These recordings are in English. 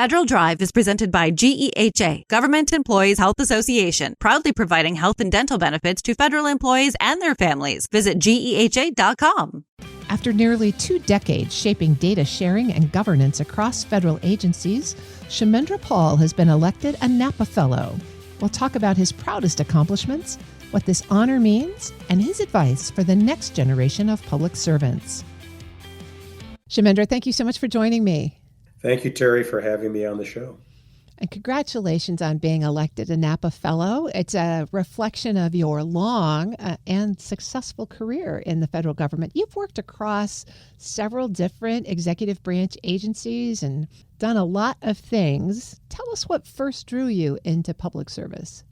Federal Drive is presented by GEHA, Government Employees Health Association, proudly providing health and dental benefits to federal employees and their families. Visit GEHA.com. After nearly 2 decades shaping data sharing and governance across federal agencies, Kshmendra Paul has been elected a NAPA Fellow. We'll talk about his proudest accomplishments, what this honor means, and his advice for the next generation of public servants. Kshmendra, thank you so much for joining me. Thank you, Terry, for having me on the show. And congratulations on being elected a NAPA Fellow. It's a reflection of your long and successful career in the federal government. You've worked across several different executive branch agencies and done a lot of things. Tell us what first drew you into public service.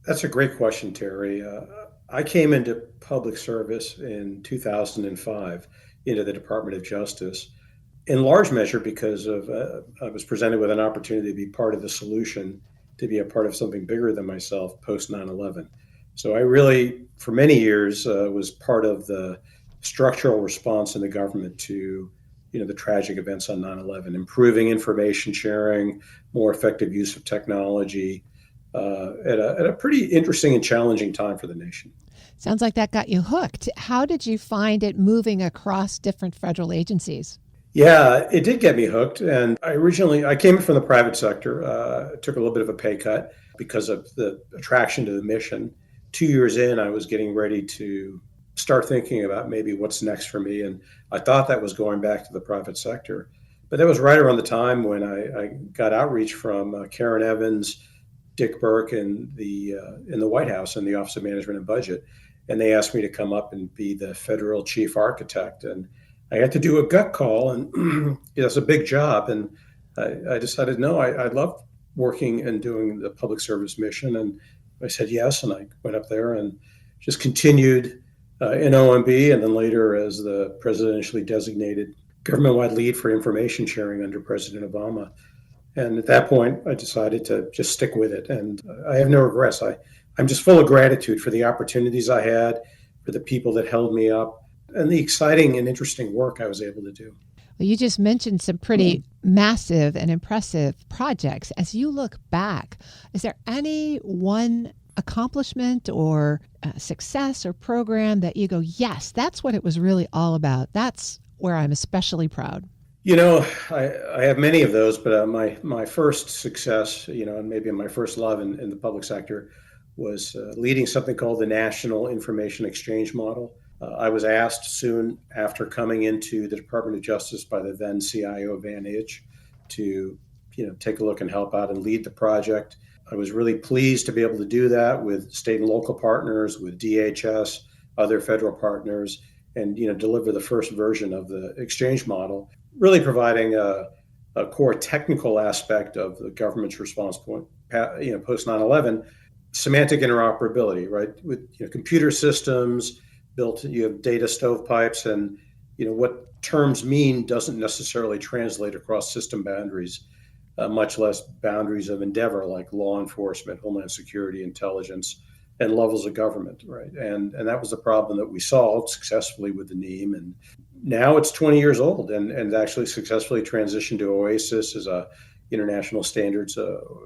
That's a great question, Terry. I came into public service in 2005 into the Department of Justice, in large measure because of I was presented with an opportunity to be part of the solution, to be a part of something bigger than myself post 9/11. So I really, for many years, was part of the structural response in the government to, the tragic events on 9/11, improving information sharing, more effective use of technology, at a pretty interesting and challenging time for the nation. Sounds like that got you hooked. How did you find it moving across different federal agencies? Yeah, it did get me hooked. And I came from the private sector, took a little bit of a pay cut because of the attraction to the mission. 2 years in, I was getting ready to start thinking about maybe what's next for me. And I thought that was going back to the private sector. But that was right around the time when I got outreach from Karen Evans, Dick Burke in the White House in the Office of Management and Budget. And they asked me to come up and be the federal chief architect. And I had to do a gut call, and it's a big job. And I decided, no, I love working and doing the public service mission. And I said yes, and I went up there and just continued in OMB, and then later as the presidentially designated government-wide lead for information sharing under President Obama. And at that point, I decided to just stick with it. And I have no regrets. I'm just full of gratitude for the opportunities I had, for the people that held me up, and the exciting and interesting work I was able to do. Well, you just mentioned some pretty massive and impressive projects. As you look back, is there any one accomplishment or success or program that you go, yes, that's what it was really all about? That's where I'm especially proud. I have many of those, but my first success, and maybe my first love in the public sector was leading something called the National Information Exchange Model. I was asked soon after coming into the Department of Justice by the then CIO Van Itch to, take a look and help out and lead the project. I was really pleased to be able to do that with state and local partners, with DHS, other federal partners, and deliver the first version of the exchange model, really providing a core technical aspect of the government's response point, post 9/11, semantic interoperability, right? With computer systems built, you have data stovepipes, and what terms mean doesn't necessarily translate across system boundaries, much less boundaries of endeavor like law enforcement, homeland security, intelligence, and levels of government, right? And that was the problem that we solved successfully with the NEAM. And now it's 20 years old and actually successfully transitioned to OASIS as a international standards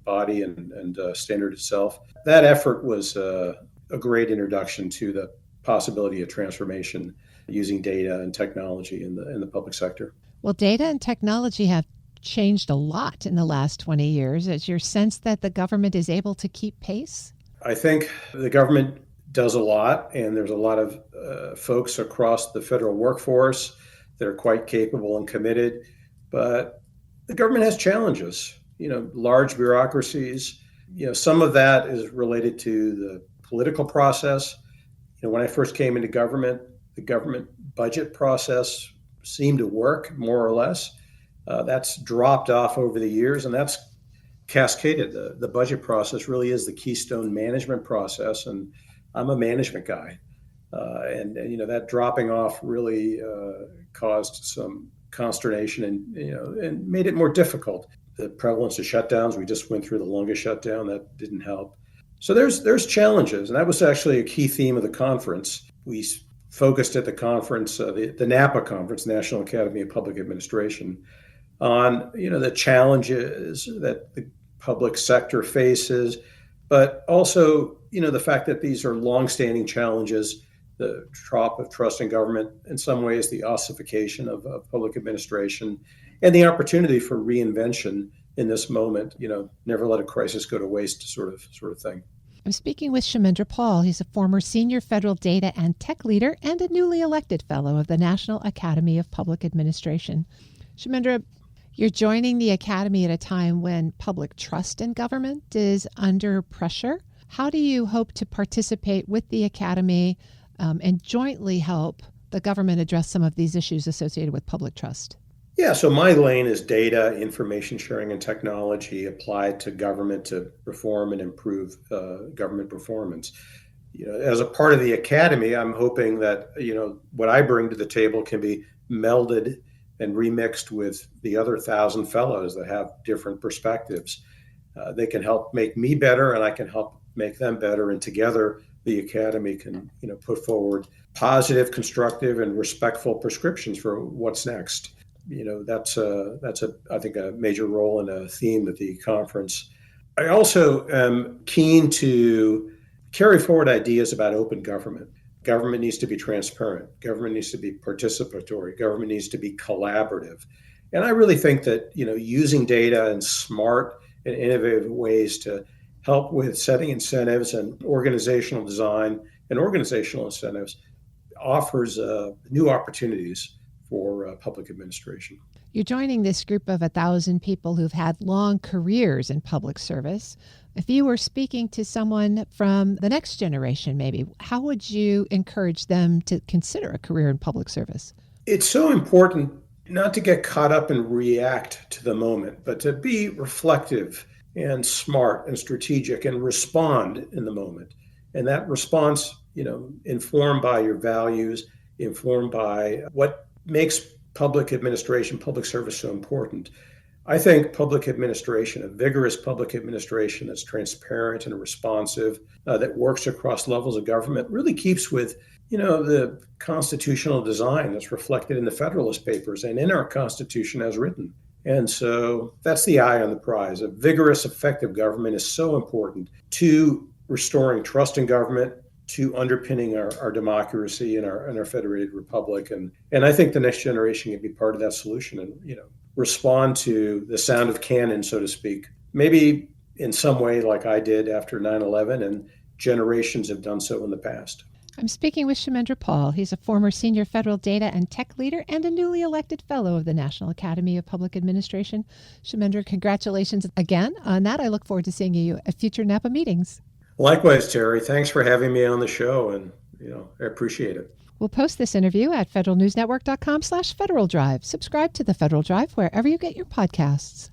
body and standard itself. That effort was a great introduction to the possibility of transformation using data and technology in the public sector. Well, data and technology have changed a lot in the last 20 years. Is your sense that the government is able to keep pace? I think the government does a lot, and there's a lot of folks across the federal workforce that are quite capable and committed, but the government has challenges, large bureaucracies. Some of that is related to the political process. When I first came into government, the government budget process seemed to work more or less. That's dropped off over the years, and that's cascaded. The budget process really is the keystone management process, and I'm a management guy. And that dropping off really caused some consternation and made it more difficult. The prevalence of shutdowns, we just went through the longest shutdown, that didn't help. So there's challenges, and that was actually a key theme of the conference. We focused at the conference, the NAPA conference, National Academy of Public Administration, on, the challenges that the public sector faces, but also, the fact that these are longstanding challenges, the drop of trust in government, in some ways, the ossification of public administration, and the opportunity for reinvention in this moment. Never let a crisis go to waste, sort of thing. I'm speaking with Kshmendra Paul. He's a former senior federal data and tech leader and a newly elected fellow of the National Academy of Public Administration. Kshmendra, you're joining the Academy at a time when public trust in government is under pressure. How do you hope to participate with the Academy and jointly help the government address some of these issues associated with public trust? Yeah, so my lane is data, information sharing, and technology applied to government to reform and improve government performance. As a part of the Academy, I'm hoping that, what I bring to the table can be melded and remixed with the other 1,000 fellows that have different perspectives. They can help make me better, and I can help make them better. And together, the Academy can, put forward positive, constructive, and respectful prescriptions for what's next. That's I think a major role and a theme at the conference. I also am keen to carry forward ideas about open government. Government needs to be transparent. Government needs to be participatory. Government needs to be collaborative. And I really think that, using data in smart and innovative ways to help with setting incentives and organizational design and organizational incentives offers new opportunities for public administration. You're joining this group of 1,000 people who've had long careers in public service. If you were speaking to someone from the next generation, maybe, how would you encourage them to consider a career in public service? It's so important not to get caught up and react to the moment, but to be reflective and smart and strategic and respond in the moment. And that response, informed by your values, informed by what makes public administration, public service so important. I think public administration, a vigorous public administration that's transparent and responsive, that works across levels of government, really keeps with, the constitutional design that's reflected in the Federalist Papers and in our Constitution as written. And so that's the eye on the prize. A vigorous, effective government is so important to restoring trust in government, to underpinning our democracy and our federated republic. And I think the next generation can be part of that solution and, respond to the sound of cannon, so to speak, maybe in some way like I did after 9/11 and generations have done so in the past. I'm speaking with Kshmendra Paul. He's a former senior federal data and tech leader and a newly elected fellow of the National Academy of Public Administration. Kshmendra, congratulations again on that. I look forward to seeing you at future NAPA meetings. Likewise, Terry. Thanks for having me on the show, and I appreciate it. We'll post this interview at federalnewsnetwork.com/Federal Drive. Subscribe to the Federal Drive wherever you get your podcasts.